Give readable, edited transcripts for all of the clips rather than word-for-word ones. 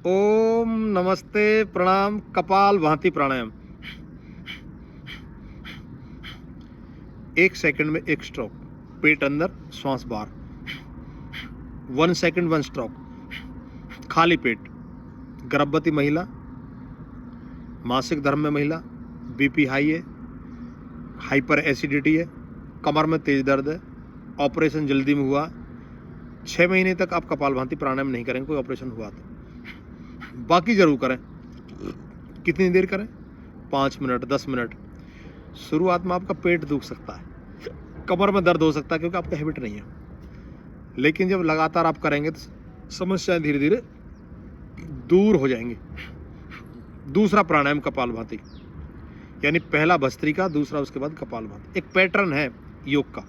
ओम नमस्ते प्रणाम कपाल भांति प्राणायाम। 1 सेकंड में 1 स्ट्रोक, पेट अंदर श्वास बाहर। 1 सेकंड 1 स्ट्रोक, खाली पेट। गर्भवती महिला, मासिक धर्म में महिला, बीपी हाई है, हाइपर एसिडिटी है, कमर में तेज दर्द है, ऑपरेशन जल्दी में हुआ, 6 महीने तक आप कपाल भांति प्राणायाम नहीं करेंगे, कोई ऑपरेशन हुआ तो। बाकी जरूर करें। कितनी देर करें? 5 मिनट, 10 मिनट। शुरुआत में आपका पेट दुख सकता है, कमर में दर्द हो सकता है, क्योंकि आपका हैबिट नहीं है। लेकिन जब लगातार आप करेंगे तो समस्याएं धीरे धीरे दूर हो जाएंगी। दूसरा प्राणायाम कपाल भांति, यानी पहला भस्त्रिका, दूसरा उसके बाद कपाल भांति। एक पैटर्न है योग का।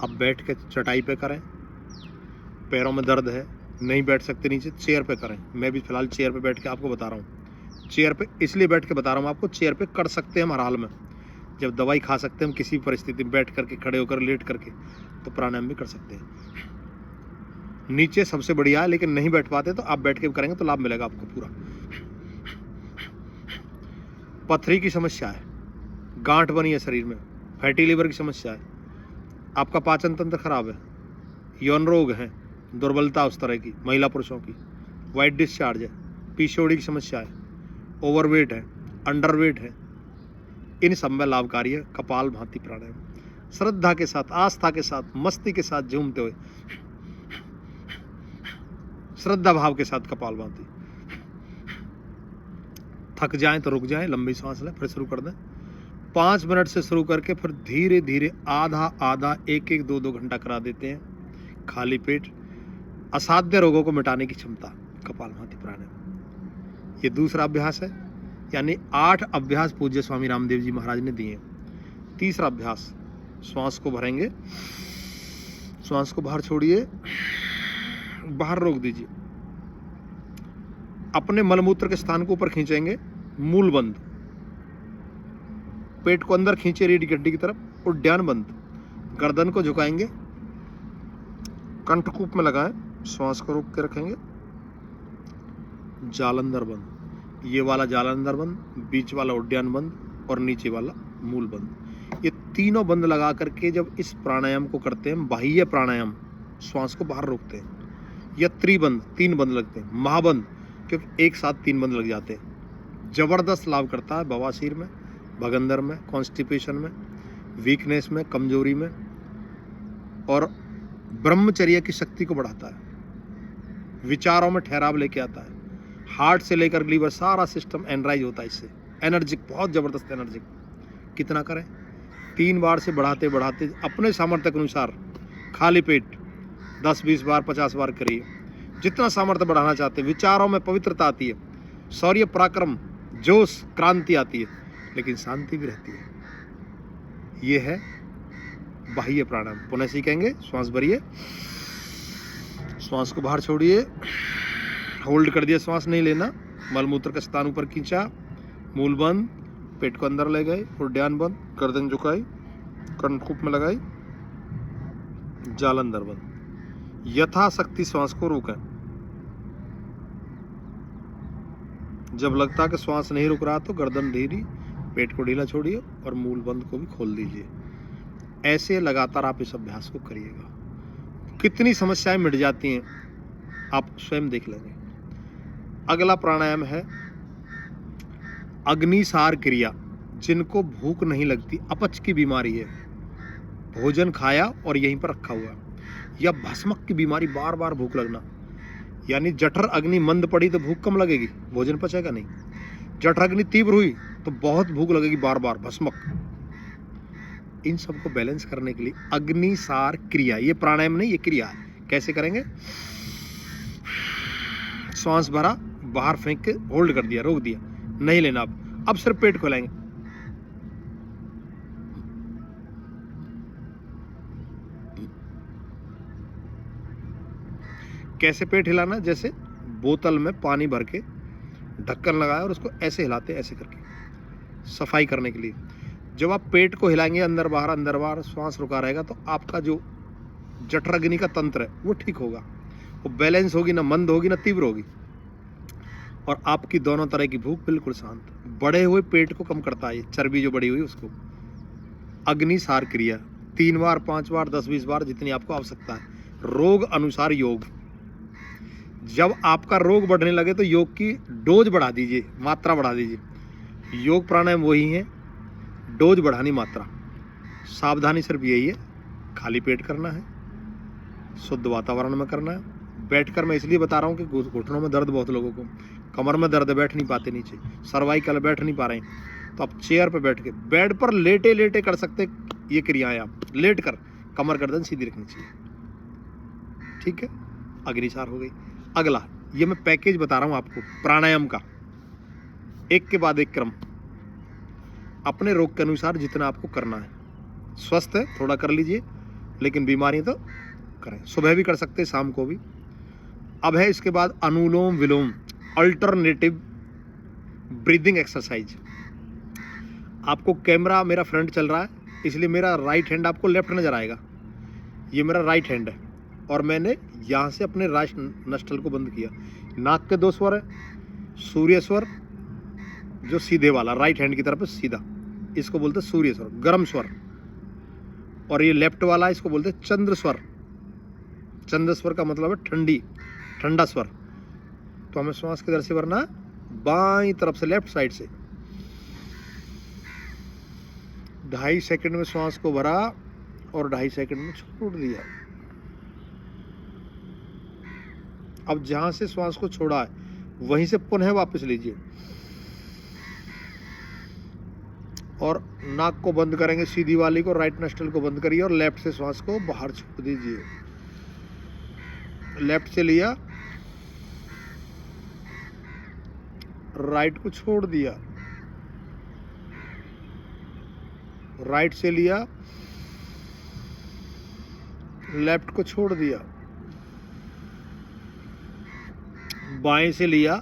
अब बैठ के चटाई पे करें, पैरों में दर्द है, नहीं बैठ सकते नीचे, चेयर पे करें। मैं भी फिलहाल चेयर पे बैठ के आपको बता रहा हूँ। चेयर पे इसलिए बैठ के बता रहा हूँ आपको, चेयर पे कर सकते हैं हम हर हाल में। जब दवाई खा सकते हैं हम किसी परिस्थिति में, बैठ करके, खड़े होकर, लेट करके, तो प्राणायाम भी कर सकते हैं। नीचे सबसे बढ़िया है, लेकिन नहीं बैठ पाते तो आप बैठ के करेंगे तो लाभ मिलेगा आपको पूरा। पथरी की समस्या है, गांठ बनी है शरीर में, फैटी लीवर की समस्या है, आपका पाचन तंत्र खराब है, यौन रोग है, दुर्बलता उस तरह की, महिला पुरुषों की, वाइट डिस्चार्ज है, पीसीओडी की समस्या है, ओवरवेट है, अंडरवेट है, इन सब में लाभकारी है कपाल भांति प्राणायाम। श्रद्धा के साथ, आस्था के साथ, मस्ती के साथ झूमते हुए, श्रद्धा भाव के साथ कपाल भांति। थक जाएं तो रुक जाएं, लंबी सांस लें, फिर शुरू कर दें। 5 मिनट से शुरू करके फिर धीरे धीरे आधा आधा, 1-1, 2-2 घंटा करा देते हैं। खाली पेट। असाध्य रोगों को मिटाने की क्षमता कपाल भांति प्राणायाम। ये दूसरा अभ्यास है, यानी 8 अभ्यास पूज्य स्वामी रामदेव जी महाराज ने दिए। तीसरा अभ्यास, श्वास को भरेंगे, श्वास को बाहर छोड़िए, बाहर रोक दीजिए। अपने मलमूत्र के स्थान को ऊपर खींचेंगे, मूल बंद। पेट को अंदर खींचे रीढ़ की हड्डी की तरफ, उद्यान बंद। गर्दन को झुकाएंगे, कंठकूप में लगाएं, श्वास को रोक के रखेंगे, जालंधर बंद। ये वाला जालंधर बंद, बीच वाला उद्यान बंद और नीचे वाला मूल बंद। ये तीनों बंद लगा करके जब इस प्राणायाम को करते हैं, बाह्य प्राणायाम, श्वास को बाहर रोकते हैं, या त्रिबंद, 3 बंद लगते हैं, महाबंद, क्योंकि एक साथ 3 बंद लग जाते हैं। जबरदस्त लाभ करता है बवासीर में, भगंदर में, कॉन्स्टिपेशन में, वीकनेस में, कमजोरी में, और ब्रह्मचर्य की शक्ति को बढ़ाता है, विचारों में ठहराव लेके आता है, हार्ट से लेकर लीवर सारा सिस्टम एनर्जाइज होता है इससे। एनर्जिक, बहुत जबरदस्त एनर्जिक। कितना करें? 3 बार से बढ़ाते बढ़ाते अपने सामर्थ्य के अनुसार खाली पेट 10-20 बार, 50 बार करिए, जितना सामर्थ्य बढ़ाना चाहते हैं। विचारों में पवित्रता आती है, शौर्य, पराक्रम, जोश, क्रांति आती है, लेकिन शांति भी रहती है। ये है बाह्य प्राणायाम। पुनः सीखेंगे। श्वास भरिए, श्वास को बाहर छोड़िए, होल्ड कर दिया, श्वास नहीं लेना, मलमूत्र का स्थान ऊपर खींचा, मूल बंद, पेट को अंदर ले गए, उद्यान बंद, गर्दन झुकाई, कंठकूप में लगाई, जालंधर बंद। यथाशक्ति श्वास को रोकें। जब लगता है कि श्वास नहीं रुक रहा तो गर्दन ढीली, पेट को ढीला छोड़िए और मूल बंद को भी खोल दीजिए। ऐसे लगातार आप इस अभ्यास को करिएगा। कितनी समस्याएं मिट जाती हैं आप स्वयं देख लेंगे। अगला प्राणायाम है अग्निसार क्रिया। जिनको भूख नहीं लगती, अपच की बीमारी है, भोजन खाया और यहीं पर रखा हुआ, या भस्मक की बीमारी, बार बार भूख लगना, यानी जठर अग्नि मंद पड़ी तो भूख कम लगेगी, भोजन पचेगा नहीं। जठर अग्नि तीव्र हुई तो बहुत भूख लगेगी, बार बार भस्मक। इन सबको बैलेंस करने के लिए अग्निसार क्रिया, ये प्राणायाम नहीं, ये क्रिया है। कैसे करेंगे? श्वास भरा, बाहर फेंक के होल्ड कर दिया, रोक दिया, नहीं लेना। अब सिर्फ पेट खोलेंगे, कैसे पेट हिलाना? जैसे बोतल में पानी भर के ढक्कन लगाया और उसको ऐसे हिलाते, ऐसे करके, सफाई करने के लिए। जब आप पेट को हिलाएंगे, अंदर बाहर, अंदर बाहर, श्वास रुका रहेगा, तो आपका जो जठराग्नि का तंत्र है वो ठीक होगा, वो बैलेंस होगी, ना मंद होगी ना तीव्र होगी, और आपकी दोनों तरह की भूख बिल्कुल शांत। बढ़े हुए पेट को कम करता है, चर्बी जो बढ़ी हुई उसको। अग्निसार क्रिया 3 बार 5 बार 10-20 बार जितनी आपको आवश्यकता है। रोग अनुसार योग। जब आपका रोग बढ़ने लगे तो योग की डोज बढ़ा दीजिए, मात्रा बढ़ा दीजिए। योग प्राणायाम वही है, डोज बढ़ानी, मात्रा। सावधानी सिर्फ यही है, खाली पेट करना है, शुद्ध वातावरण में करना है। बैठकर मैं इसलिए बता रहा हूँ कि घुटनों में दर्द बहुत लोगों को, कमर में दर्द, बैठ नहीं पाते नीचे, सर्वाइकल बैठ नहीं पा रहे हैं, तो आप चेयर पर बैठ के, बेड पर लेटे लेटे कर सकते ये क्रियाएं। आप लेट कर कमर गर्दन सीधी रखनी चाहिए, ठीक है। अग्निसार हो गई। अगला ये मैं पैकेज बता रहा हूँ आपको प्राणायाम का, एक के बाद एक क्रम, अपने रोग के अनुसार जितना आपको करना है। स्वस्थ है थोड़ा कर लीजिए, लेकिन बीमारी तो करें, सुबह भी कर सकते, शाम को भी। अब है इसके बाद अनुलोम विलोम, अल्टरनेटिव ब्रीदिंग एक्सरसाइज। आपको कैमरा मेरा फ्रंट चल रहा है, इसलिए मेरा राइट हैंड आपको लेफ्ट नजर आएगा। ये मेरा राइट हैंड है और मैंने यहाँ से अपने राइट नस्टल को बंद किया। नाक के 2 स्वर है, सूर्य स्वर जो सीधे वाला राइट हैंड की तरफ है सीधा, इसको बोलते हैं सूर्य स्वर, गर्म स्वर। और ये लेफ्ट वाला इसको बोलते हैं चंद्र स्वर। चंद्र स्वर का मतलब है ठंडी, ठंडा स्वर। तो हमें श्वास किधर से भरना है, बाईं तरफ से, लेफ्ट साइड से। 2.5 सेकंड में श्वास को भरा और 2.5 सेकंड में छोड़ दिया। अब जहां से श्वास को छोड़ा है वहीं से पुनः वापस लीजिए और नाक को बंद करेंगे, सीधी वाली को, राइट नस्टल को बंद करिए और लेफ्ट से श्वास को बाहर छोड़ दीजिए। लेफ्ट से लिया, राइट को छोड़ दिया, राइट से लिया, लेफ्ट को छोड़ दिया, बाएं से लिया,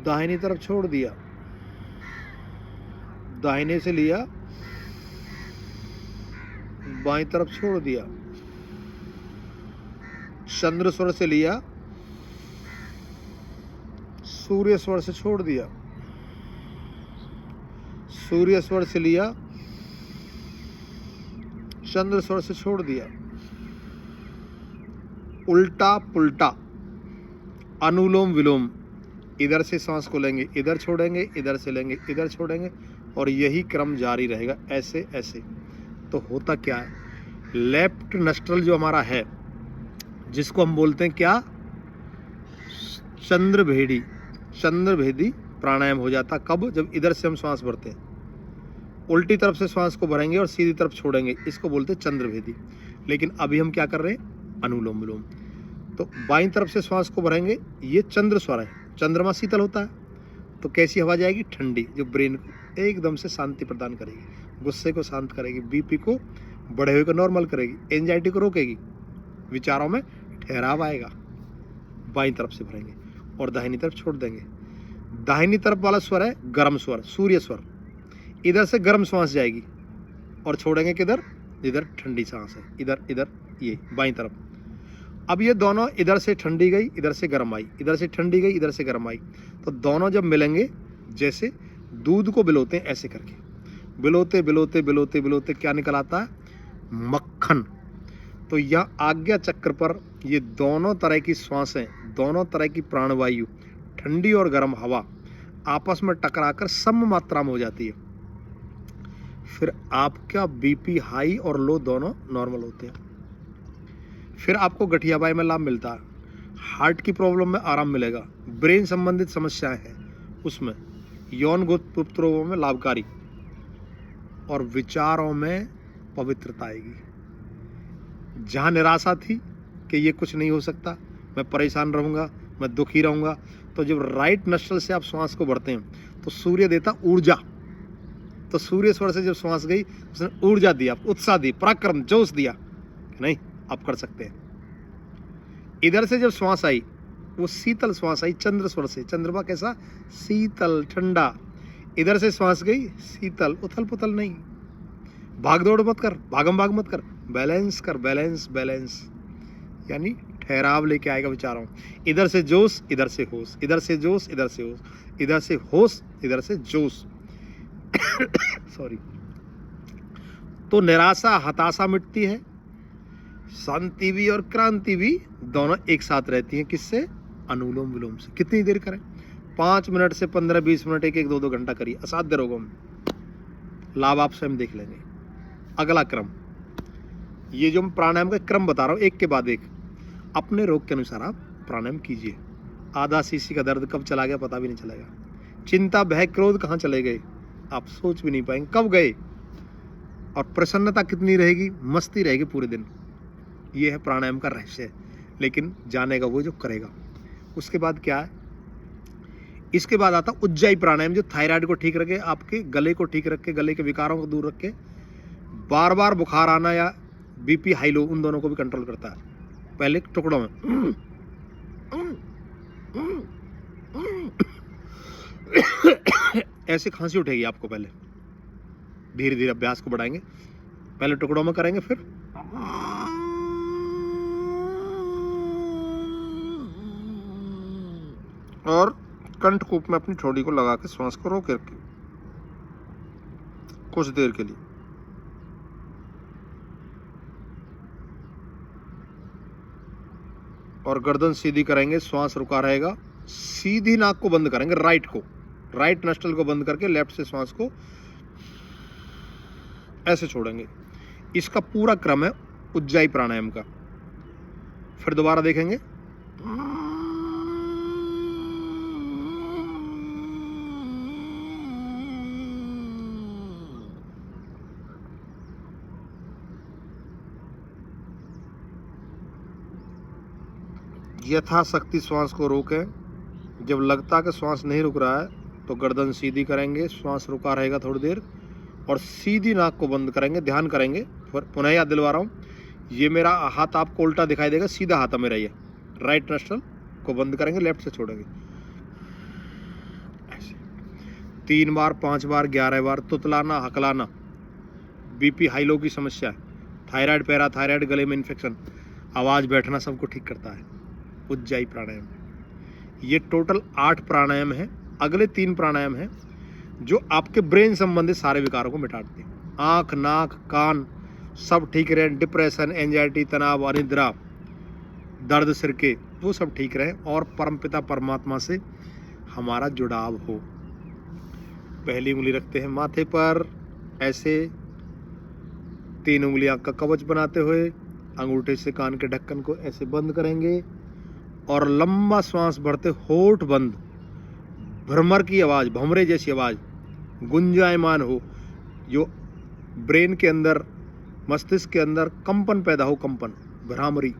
दाहिनी तरफ छोड़ दिया, दाहिने से लिया, बाएं तरफ छोड़ दिया, चंद्र स्वर से लिया, सूर्य स्वर से छोड़ दिया, सूर्य स्वर से लिया, चंद्र स्वर से छोड़ दिया। उल्टा पुल्टा अनुलोम विलोम, इधर से सांस को लेंगे, इधर छोड़ेंगे, इधर से लेंगे, इधर छोड़ेंगे, और यही क्रम जारी रहेगा, ऐसे ऐसे। तो होता क्या है, लेफ्ट नस्ट्रल जो हमारा है, जिसको हम बोलते हैं क्या, चंद्रभेदी, चंद्रभेदी प्राणायाम हो जाता। कब, जब इधर से हम श्वास भरते हैं, उल्टी तरफ से श्वास को भरेंगे और सीधी तरफ छोड़ेंगे, इसको बोलते हैं चंद्रभेदी। लेकिन अभी हम क्या कर रहे हैं, अनुलोम विलोम। तो बाईं तरफ से श्वास को भरेंगे, ये चंद्र स्वर है, चंद्रमा शीतल होता है, तो कैसी हवा जाएगी, ठंडी, जो ब्रेन को एकदम से शांति प्रदान करेगी, गुस्से को शांत करेगी, बीपी को बढ़े हुए को नॉर्मल करेगी, एंजाइटी को रोकेगी, विचारों में ठहराव आएगा। बाईं तरफ से भरेंगे और दाहिनी तरफ छोड़ देंगे। दाहिनी तरफ वाला स्वर है गर्म स्वर, सूर्य स्वर, इधर से गर्म श्वास जाएगी और छोड़ेंगे किधर, इधर ठंडी सांस है, इधर इधर, ये बाईं तरफ। अब ये दोनों इधर से ठंडी गई, इधर से गर्म आई, इधर से ठंडी गई, इधर से गर्म आई, तो दोनों जब मिलेंगे, जैसे दूध को बिलोते हैं, ऐसे करके बिलोते बिलोते बिलोते बिलोते क्या निकल आता है, मक्खन। तो यहाँ आज्ञा चक्र पर ये दोनों तरह की श्वासें, दोनों तरह की प्राणवायु, ठंडी और गर्म हवा आपस में टकराकर सम मात्रा में हो जाती है। फिर आपका बीपी हाई और लो दोनों नॉर्मल होते हैं। फिर आपको गठियाबाई में लाभ मिलता है, हार्ट की प्रॉब्लम में आराम मिलेगा, ब्रेन संबंधित समस्याएं हैं उसमें, यौन गुप्त रोगों में लाभकारी, और विचारों में पवित्रता आएगी। जहाँ निराशा थी कि ये कुछ नहीं हो सकता, मैं परेशान रहूँगा, मैं दुखी रहूँगा, तो जब राइट नस्ट्रल से आप श्वास को भरते हैं तो सूर्य देता ऊर्जा। तो सूर्य स्वर से जब श्वास गई, उसने ऊर्जा दिया, उत्साह दी, पराक्रम, जोश दिया, नहीं आप कर सकते हैं। इधर से जब श्वास आई, वो शीतल श्वास आई चंद्र स्वर से, चंद्रमा कैसा, शीतल ठंडा। इधर से श्वास गई, शीतल, उथल पुथल नहीं, भाग दौड़ मत कर, भागम भाग मत कर, बैलेंस कर, बैलेंस बैलेंस, यानी ठहराव लेके आएगा विचारों। इधर से जोश, इधर से होश, इधर से जोश, इधर से होश, इधर से होश, इधर से जोश। सॉरी। तो निराशा हताशा मिटती है, शांति भी और क्रांति भी दोनों एक साथ रहती हैं। किससे? अनुलोम विलोम से। कितनी देर करें? 5 मिनट से 15-20 मिनट, 1-1, 2-2 घंटा करिए। असाध्य रोगों में लाभ आप स्वयं देख लेंगे। अगला क्रम, ये जो मैं प्राणायाम का क्रम बता रहा हूँ, एक के बाद एक, अपने रोग के अनुसार आप प्राणायाम कीजिए। आधा सीसी का दर्द कब चला गया पता भी नहीं चलेगा। चिंता भय क्रोध कहाँ चले गए आप सोच भी नहीं पाएंगे कब गए। और प्रसन्नता कितनी रहेगी, मस्ती रहेगी पूरे दिन। ये है प्राणायाम का रहस्य, लेकिन जानेगा वो जो करेगा। उसके बाद क्या है? इसके बाद आता उज्जाई प्राणायाम, जो थायराइड को ठीक रखे, आपके गले को ठीक रखे, गले के विकारों को दूर रखे, बार बार बुखार आना या बीपी हाई लो, उन दोनों को भी कंट्रोल करता है। पहले टुकड़ों में ऐसे खांसी उठेगी आपको। पहले धीरे धीरे अभ्यास को बढ़ाएंगे, पहले टुकड़ों में करेंगे, फिर और कंठकूप में अपनी ठोड़ी को लगा के श्वास को रोक रखें कुछ देर के लिए। और गर्दन सीधी करेंगे, श्वास रुका रहेगा, सीधी नाक को बंद करेंगे, राइट नस्टल को बंद करके लेफ्ट से श्वास को ऐसे छोड़ेंगे। इसका पूरा क्रम है उज्जाई प्राणायाम का। फिर दोबारा देखेंगे। यथाशक्ति श्वास को रोकें। जब लगता कि श्वास नहीं रुक रहा है तो गर्दन सीधी करेंगे, श्वास रुका रहेगा थोड़ी देर, और सीधी नाक को बंद करेंगे, ध्यान करेंगे। पुनः याद दिलवा रहा हूँ, ये मेरा हाथ आपको उल्टा दिखाई देगा, सीधा हाथ है मेरा। ये राइट नस्ट्रल को बंद करेंगे, लेफ्ट से छोड़ेंगे ऐसे 3 बार 5 बार 11 बार। तुतलाना हकलाना, बीपी हाई लो की समस्या, थायराइड पैराथायराइड, गले में इन्फेक्शन, आवाज़ बैठना, सबको ठीक करता है उज्जाई प्राणायाम। ये टोटल 8 प्राणायाम है। अगले 3 प्राणायाम हैं जो आपके ब्रेन संबंधित सारे विकारों को मिटाते हैं। आँख नाक कान सब ठीक रहे, डिप्रेशन एंजाइटी तनाव अनिद्रा दर्द सिर के वो सब ठीक रहे, और परमपिता परमात्मा से हमारा जुड़ाव हो। पहली उंगली रखते हैं माथे पर ऐसे, 3 उंगलियां का कवच बनाते हुए अंगूठे से कान के ढक्कन को ऐसे बंद करेंगे, और लंबा श्वास भरते होठ बंद, भ्रमर की आवाज़, भंवरे जैसी आवाज़ गुंजायमान हो, जो ब्रेन के अंदर मस्तिष्क के अंदर कंपन पैदा हो, कंपन भ्रामरी।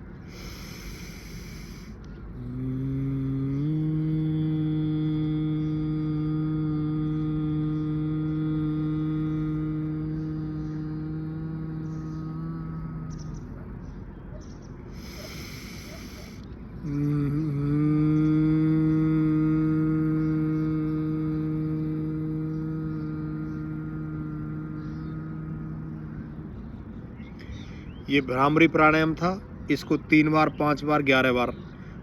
ये भ्रामरी प्राणायाम था। इसको 3 बार 5 बार 11 बार,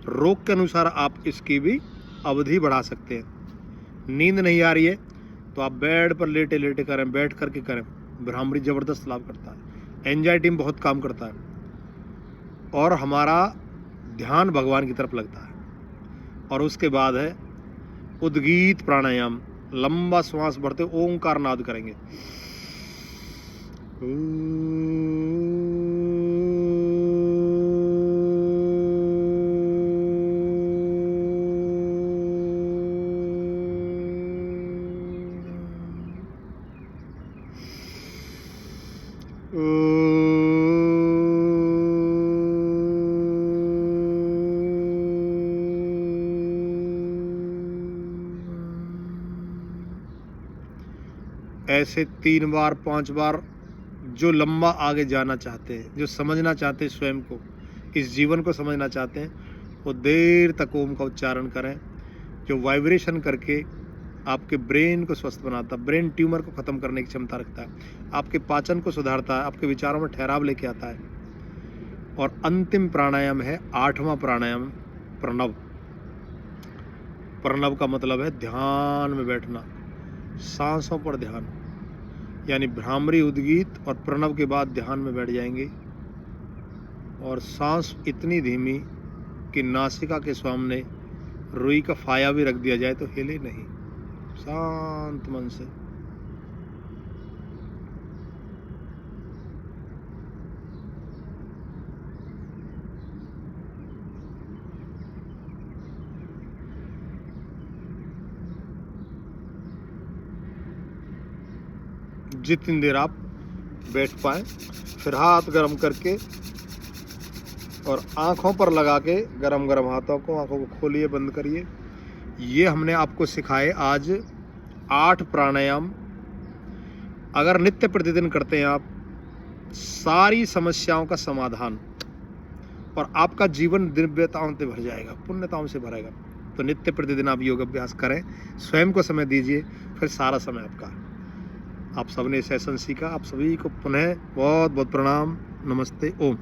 रोग के अनुसार आप इसकी भी अवधि बढ़ा सकते हैं। नींद नहीं आ रही है तो आप बेड पर लेटे लेटे करें, बैठ करके करें। भ्रामरी ज़बरदस्त लाभ करता है, एंजाइटी में बहुत काम करता है, और हमारा ध्यान भगवान की तरफ लगता है। और उसके बाद है उद्गीत प्राणायाम, लंबा श्वास भरते ओंकार नाद करेंगे। ऐसे 3 बार 5 बार। जो लंबा आगे जाना चाहते हैं, जो समझना चाहते हैं स्वयं को, इस जीवन को समझना चाहते हैं, वो देर तक ओम का उच्चारण करें, जो वाइब्रेशन करके आपके ब्रेन को स्वस्थ बनाता है, ब्रेन ट्यूमर को ख़त्म करने की क्षमता रखता है, आपके पाचन को सुधारता है, आपके विचारों में ठहराव लेके आता है। और अंतिम प्राणायाम है 8वां प्राणायाम प्रणव। प्रणव का मतलब है ध्यान में बैठना, सांसों पर ध्यान, यानी भ्रामरी उद्गीत और प्रणव के बाद ध्यान में बैठ जाएंगे और सांस इतनी धीमी कि नासिका के सामने रुई का फाया भी रख दिया जाए तो हिले नहीं, शांत मन से। जितनी देर आप बैठ पाए, फिर हाथ गर्म करके और आँखों पर लगा के गरम गरम हाथों को, आँखों को खोलिए, बंद करिए। ये हमने आपको सिखाए आज 8 प्राणायाम। अगर नित्य प्रतिदिन करते हैं आप, सारी समस्याओं का समाधान और आपका जीवन दिव्यताओं से भर जाएगा, पुण्यताओं से भरेगा। तो नित्य प्रतिदिन आप योग अभ्यास करें, स्वयं को समय दीजिए, फिर सारा समय आपका। आप सबने सेशन सीखा, आप सभी को पुनः बहुत बहुत प्रणाम, नमस्ते, ओम।